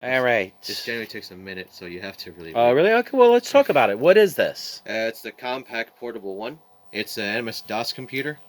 All right. This generally takes a minute, so you have to really. Oh, really? Okay. Well, let's talk about it. What is this? It's the Compaq Portable 1. It's an MS-DOS computer,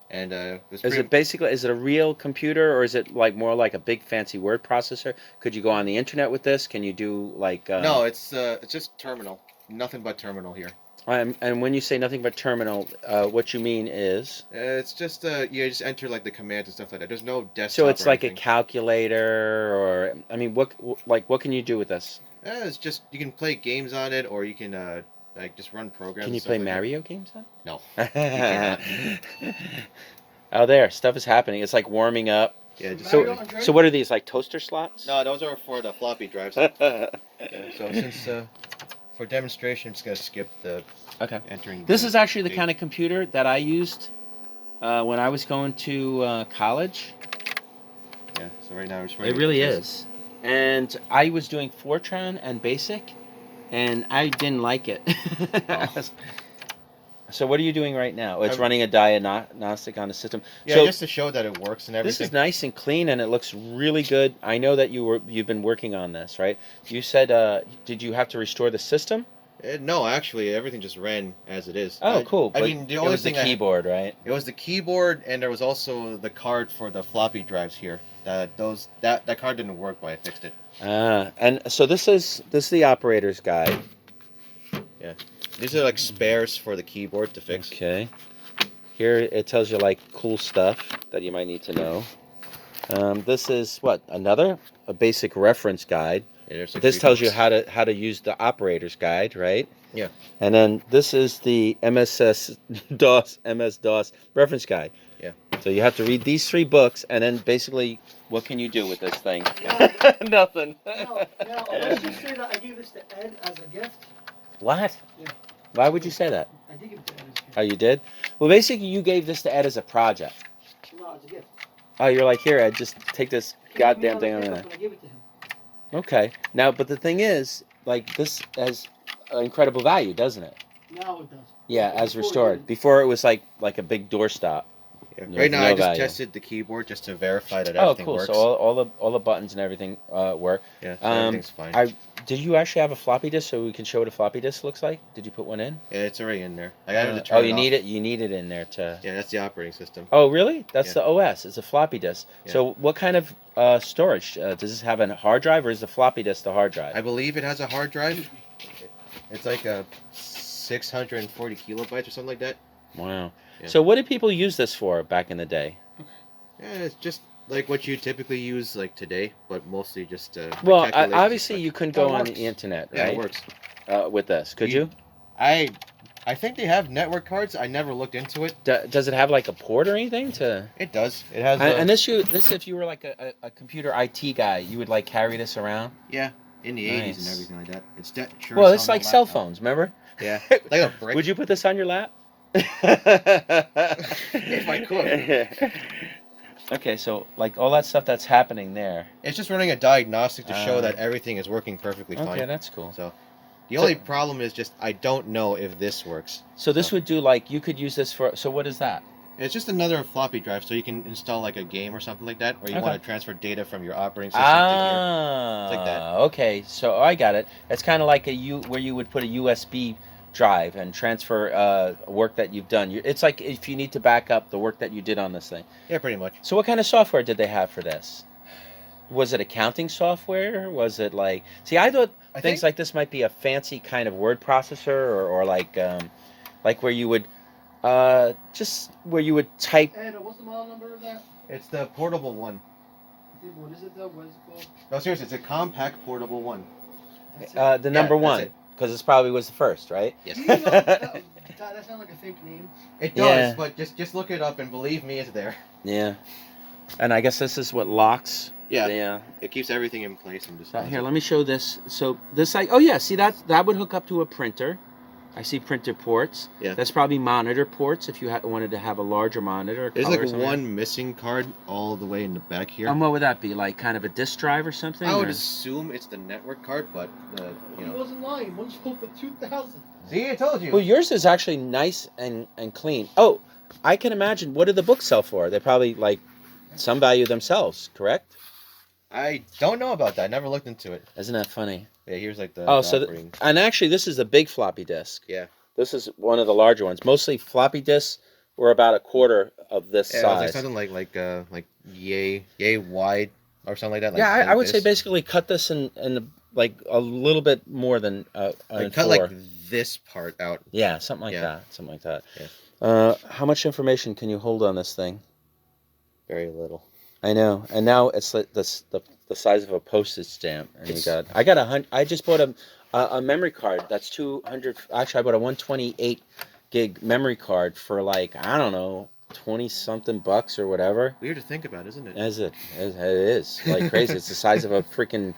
and Is it a real computer, or is it like more like a big fancy word processor? Could you go on the internet with this? Can you do like? No, it's just terminal. Nothing but terminal here. And when you say nothing but terminal, what you mean is? It's just you just enter like the commands and stuff like that. There's no desktop. So it's or like anything. a calculator, or I mean, what can you do with this? It's just you can play games on it, or you can like just run programs. Can you and stuff play like Mario games on? No. Oh, there, stuff is happening. It's like warming up. Yeah. Just So what are these, like toaster slots? No, those are for the floppy drives. So since for demonstration, I'm just gonna skip the entering. This is actually the kind of computer that I used when I was going to college. Yeah. So right now we're just. It really is. And I was doing Fortran and Basic, and I didn't like it. Oh. So what are you doing right now? It's running a diagnostic on the system. Yeah, so just to show that it works and everything. This is nice and clean, and it looks really good. I know that you've been working on this, right? You said, did you have to restore the system? No, actually, everything just ran as it is. Oh, cool. I mean, the only it was the keyboard, right? It was the keyboard, and there was also the card for the floppy drives here. That card didn't work, but I fixed it. And so this is the operator's guide. Yeah, these are like spares for the keyboard to fix. Okay. Here it tells you like cool stuff that you might need to know. This is what, a basic reference guide. Yeah, like this tells you how to use the operator's guide, right? Yeah. And then this is the MS-DOS reference guide. Yeah. So you have to read these 3 books, and then basically, what can you do with this thing? Nothing. Now, let's just say that I gave this to Ed as a gift. What? Yeah. Why would you say that? I did give it to Ed as a gift. Oh, you did? Well, basically, you gave this to Ed as a project. No, it's a gift. Oh, you're like, here, Ed, just take this goddamn thing on there. I gave it to him. Okay. Now, but the thing is, like, this has incredible value, doesn't it? Now it does. Yeah, as restored. Before it was like a big doorstop. Yeah. Right now, I just tested the keyboard just to verify that everything works. Oh, cool. So all the buttons and everything work. Yeah, so everything's fine. Did you actually have a floppy disk so we can show what a floppy disk looks like? Did you put one in? Yeah, it's already in there. I got to turn it you off. need it. You need it in there to. Yeah, that's the operating system. Oh, really? That's the OS. It's a floppy disk. Yeah. So what kind of storage does this have? A hard drive, or is the floppy disk the hard drive? I believe it has a hard drive. It's like a 640 kilobytes or something like that. Wow. Yeah. So what did people use this for back in the day? Yeah, it's just like what you typically use like today, but mostly just. Well, obviously you couldn't go on the internet, right? Yeah, it works. With this, could you? I think they have network cards. I never looked into it. Does it have like a port or anything to? It does. It has. And this if you were like a computer IT guy, you would like carry this around. Yeah, in the 80s and everything like that. Well, it's like cell phones, remember? Yeah, like a brick. Would you put this on your lap? If I could. Okay, so like all that stuff that's happening there. It's just running a diagnostic to show that everything is working perfectly fine. Okay, that's cool. So, the only problem is just I don't know if this works. So this would do like you could use this for. So what is that? It's just another floppy drive, so you can install like a game or something like that, or you want to transfer data from your operating system to here. It's like that. Okay, so I got it. It's kind of like where you would put a USB drive and transfer work that you've done. It's like if you need to back up the work that you did on this thing. Yeah, pretty much. So what kind of software did they have for this? Was it accounting software? Was it like... See, I thought things like this might be a fancy kind of word processor or like where you would just where you would type... Ed, what's the model number of that? It's the Portable 1. What is it though? What is it called? No, seriously, it's a Compaq Portable 1. The number 1. Because this probably was the first, right? Yes. That sounds like a fake name. It does, but just look it up and believe me, it's there. Yeah. And I guess this is what locks. Yeah. It keeps everything in place and just. Here, let me show this. So this, oh yeah, see that would hook up to a printer. I see printer ports. Yeah. That's probably monitor ports if you wanted to have a larger monitor. There's like one missing card all the way in the back here. And what would that be? Like kind of a disk drive or something? I would assume it's the network card, but He wasn't lying. One sold for $2,000. See, I told you. Well, yours is actually nice and clean. Oh, I can imagine. What do the books sell for? They probably like some value themselves, correct? I don't know about that. I never looked into it. Isn't that funny? Yeah, here's like the. Oh, the so operating. and actually, this is the big floppy disk. Yeah. This is one of the larger ones. Mostly floppy disks were about a quarter of this Yeah, it was size. like something like yay wide or something like that. Like, Yeah, I would say this. basically cut this in like a little bit more than Like cut like this part out. Yeah, something like Yeah. that. Something like that. Yeah. How much information can you hold on this thing? Very little. I know, and now it's like the size of a postage stamp. And I just bought a memory card that's 200. Actually, I bought a 128 gig memory card for like, I don't know, 20 something bucks or whatever. Weird to think about, isn't it? It is like crazy. It's the size of a freaking,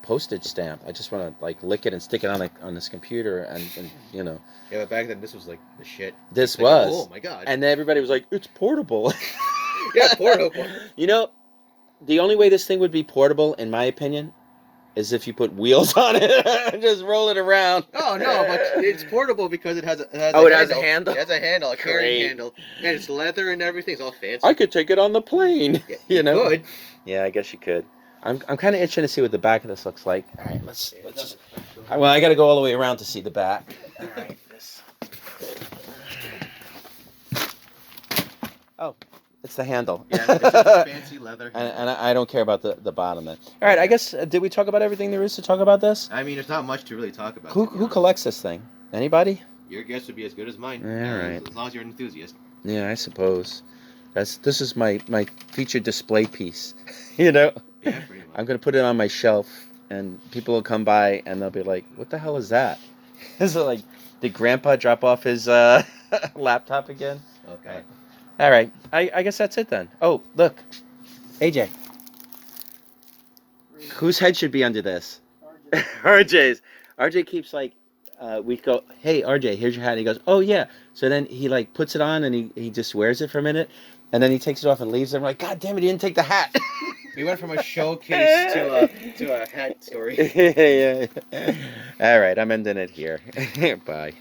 postage stamp. I just want to like lick it and stick it on this computer and. Yeah, but back then this was like the shit. This like, was. Oh my god. And everybody was like, it's portable. Yeah, portable. The only way this thing would be portable, in my opinion, is if you put wheels on it and just roll it around. Oh no, but it's portable because it has a handle. It has a handle? It has a handle, a carrying Great. handle. And it's leather and everything. It's all fancy. I could take it on the plane. Yeah, you could. Yeah, I guess you could. I'm kind of itching to see what the back of this looks like. All right, let's just. Well, I got to go all the way around to see the back. All right, this. Oh, it's the handle. Yeah, it's just a fancy leather. And I don't care about the bottom then. All right, I guess, did we talk about everything there is to talk about this? I mean, there's not much to really talk about. Who collects this thing? Anybody? Your guess would be as good as mine. All right. As long as you're an enthusiast. Yeah, I suppose. This is my featured display piece. Yeah, pretty much. I'm going to put it on my shelf, and people will come by, and they'll be like, what the hell is that? Is it like, did Grandpa drop off his laptop again? Okay. All right. I guess that's it then. Oh, look. AJ. Whose head should be under this? RJ's. RJ keeps like, we go, hey, RJ, here's your hat. And he goes, oh, yeah. So then he like puts it on and he just wears it for a minute. And then he takes it off and leaves. And I'm like, God damn it, he didn't take the hat. We went from a showcase to a hat story. Yeah. All right, I'm ending it here. Bye.